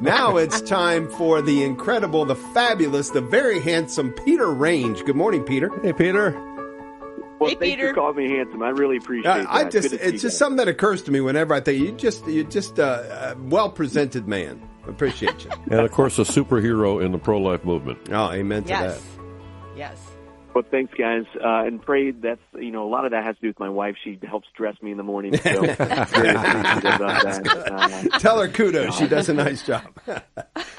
Now it's time for the incredible, the fabulous, the very handsome Peter Range. Good morning, Peter. Hey, Peter. Well, thanks for calling me handsome. I really appreciate that. It's just something that occurs to me whenever I think you're just a well-presented man. Appreciate you. And, of course, a superhero in the pro-life movement. Oh, amen to that. Yes. Well, thanks, guys. And pray that's, a lot of that has to do with my wife. She helps dress me in the morning. So very appreciative about that. Tell her kudos. She does a nice job.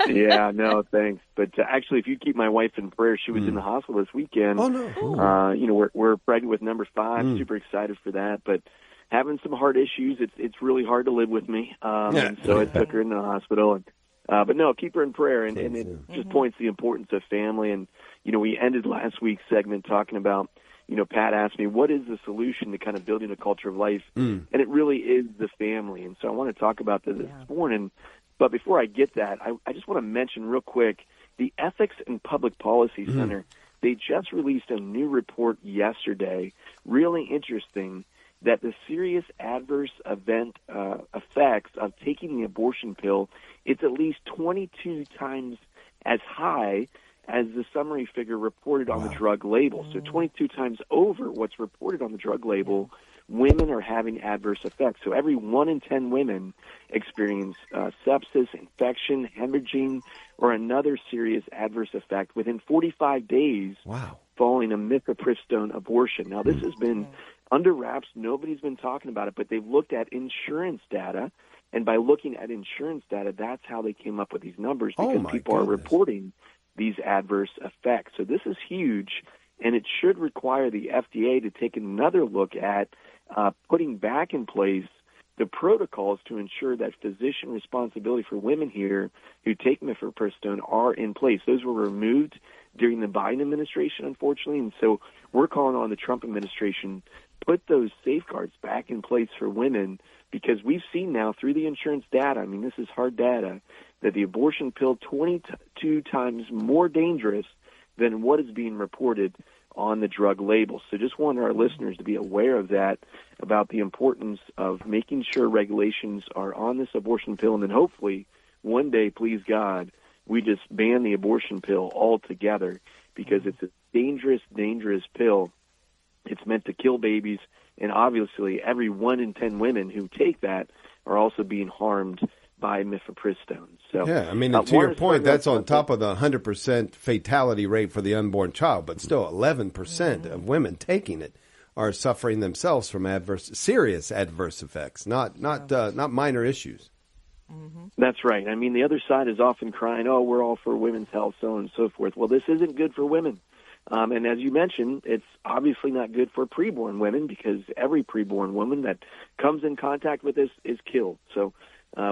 Yeah, no, thanks. But actually, if you keep my wife in prayer, she was in the hospital this weekend. Oh, no. We're pregnant with number 5. Super excited for that. But having some heart issues, it's really hard to live with me. And so I took her into the hospital. But no, keep her in prayer. And it just points the importance of family. And, we ended last week's segment talking about, Pat asked me, what is the solution to kind of building a culture of life? And it really is the family. And so I want to talk about this morning. But before I get that, I just want to mention real quick, the Ethics and Public Policy Center, they just released a new report yesterday, really interesting, that the serious adverse event effects of taking the abortion pill, it's at least 22 times as high as the summary figure reported on the drug label. So 22 times over what's reported on the drug label, women are having adverse effects. So every 1 in 10 women experience sepsis, infection, hemorrhaging, or another serious adverse effect within 45 days following a mifepristone abortion. Now, this has been under wraps. Nobody's been talking about it, but they've looked at insurance data, and by looking at insurance data, that's how they came up with these numbers, because people are reporting these adverse effects. So this is huge, and it should require the FDA to take another look at putting back in place the protocols to ensure that physician responsibility for women here who take mifepristone are in place. Those were removed during the Biden administration, unfortunately, and so we're calling on the Trump administration put those safeguards back in place for women, because we've seen now through the insurance data, I mean, this is hard data, that the abortion pill 22 times more dangerous than what is being reported on the drug label. So just want our listeners to be aware of that, about the importance of making sure regulations are on this abortion pill, and then hopefully one day, please God, we just ban the abortion pill altogether, because it's a dangerous, dangerous pill. It's meant to kill babies, and obviously every 1 in 10 women who take that are also being harmed by mifepristone. So, yeah, I mean, to your point, that's on top of the 100% fatality rate for the unborn child, but still 11% of women taking it are suffering themselves from serious adverse effects, not minor issues. That's right. I mean, the other side is often crying, oh, we're all for women's health, so on and so forth. Well, this isn't good for women. And as you mentioned, it's obviously not good for preborn women, because every preborn woman that comes in contact with this is killed. So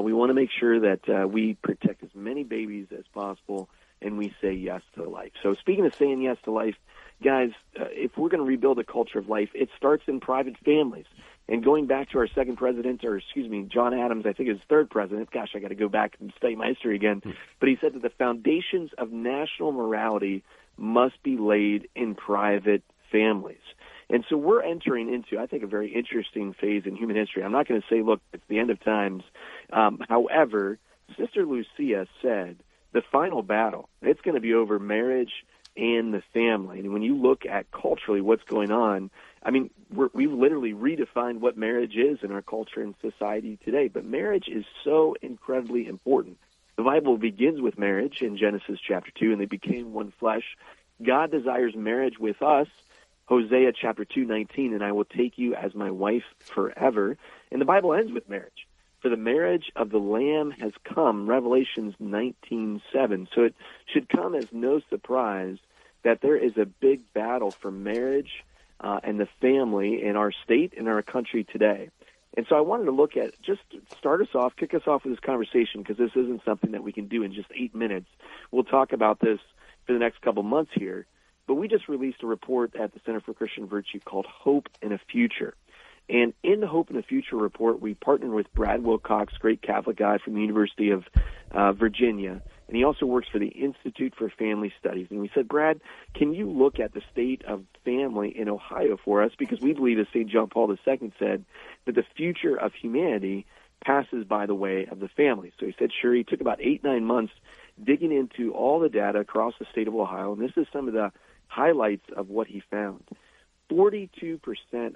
we want to make sure that we protect as many babies as possible, and we say yes to life. So speaking of saying yes to life, guys, if we're going to rebuild a culture of life, it starts in private families. And going back to our second president, John Adams, I think his third president, gosh, I got to go back and study my history again, but he said that the foundations of national morality must be laid in private families. And so we're entering into, I think, a very interesting phase in human history. I'm not going to say, look, it's the end of times. However, Sister Lucia said the final battle, it's going to be over marriage and the family. And when you look at culturally what's going on, I mean, we've literally redefined what marriage is in our culture and society today. But marriage is so incredibly important. The Bible begins with marriage in Genesis chapter 2, and they became one flesh. God desires marriage with us, Hosea chapter 2:19, and I will take you as my wife forever. And the Bible ends with marriage. For the marriage of the Lamb has come, Revelations 19:7. So it should come as no surprise that there is a big battle for marriage and the family in our state and our country today. And so I wanted to look at, just start us off, kick us off with this conversation, because this isn't something that we can do in just 8 minutes. We'll talk about this for the next couple months here. But we just released a report at the Center for Christian Virtue called Hope and a Future. And in the Hope and a Future report, we partnered with Brad Wilcox, great Catholic guy from the University of Virginia, and he also works for the Institute for Family Studies. And we said, Brad, can you look at the state of family in Ohio for us? Because we believe, as St. John Paul II said, that the future of humanity passes by the way of the family. So he said, sure, he took about 8-9 months digging into all the data across the state of Ohio, and this is some of the highlights of what he found. 42%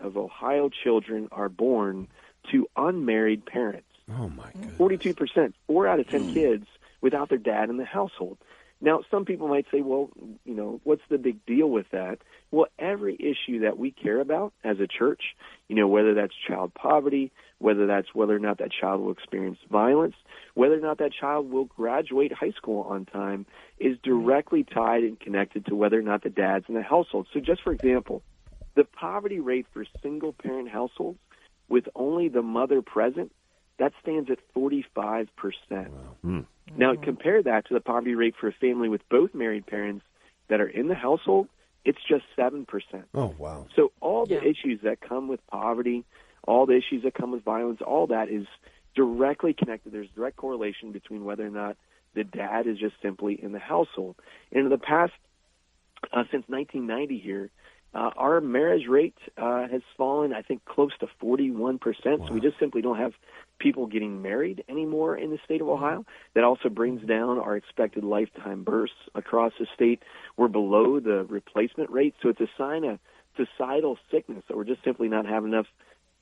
of Ohio children are born to unmarried parents. Oh, my goodness. 42%, 4 out of 10 kids without their dad in the household. Now, some people might say, well, you know, what's the big deal with that? Well, every issue that we care about as a church, you know, whether that's child poverty, whether that's whether or not that child will experience violence, whether or not that child will graduate high school on time, is directly tied and connected to whether or not the dad's in the household. So just for example, the poverty rate for single-parent households with only the mother present, that stands at 45%. Wow. Now, compare that to the poverty rate for a family with both married parents that are in the household, it's just 7%. Oh, wow. So all the issues that come with poverty, all the issues that come with violence, all that is directly connected. There's direct correlation between whether or not the dad is just simply in the household. And in the past, since 1990 here, our marriage rate has fallen, I think, close to 41%. Wow. So we just simply don't have people getting married anymore in the state of Ohio. That also brings down our expected lifetime births across the state. We're below the replacement rate, so it's a sign of societal sickness that we're just simply not having enough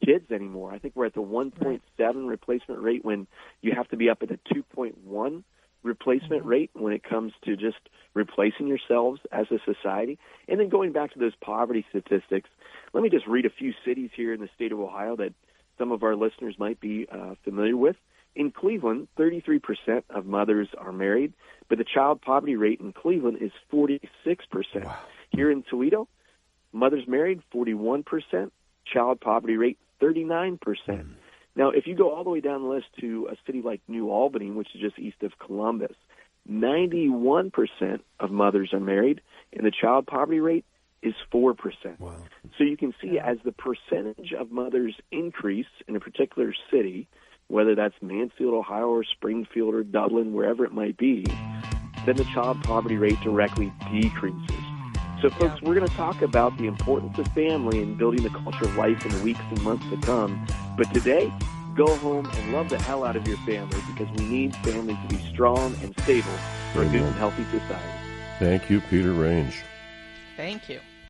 kids anymore. I think we're at the 1.7 replacement rate when you have to be up at the 2.1 replacement rate when it comes to just replacing yourselves as a society. And then going back to those poverty statistics, let me just read a few cities here in the state of Ohio that some of our listeners might be familiar with. In Cleveland, 33% of mothers are married, but the child poverty rate in Cleveland is 46%. Wow. Here in Toledo, mothers married, 41%, child poverty rate, 39%. Now, if you go all the way down the list to a city like New Albany, which is just east of Columbus, 91% of mothers are married, and the child poverty rate is 4%. Wow. So you can see as the percentage of mothers increase in a particular city, whether that's Mansfield, Ohio, or Springfield, or Dublin, wherever it might be, then the child poverty rate directly decreases. So, folks, we're going to talk about the importance of family and building the culture of life in the weeks and months to come. But today, go home and love the hell out of your family, because we need families to be strong and stable for a good and healthy society. Thank you, Peter Range. Thank you.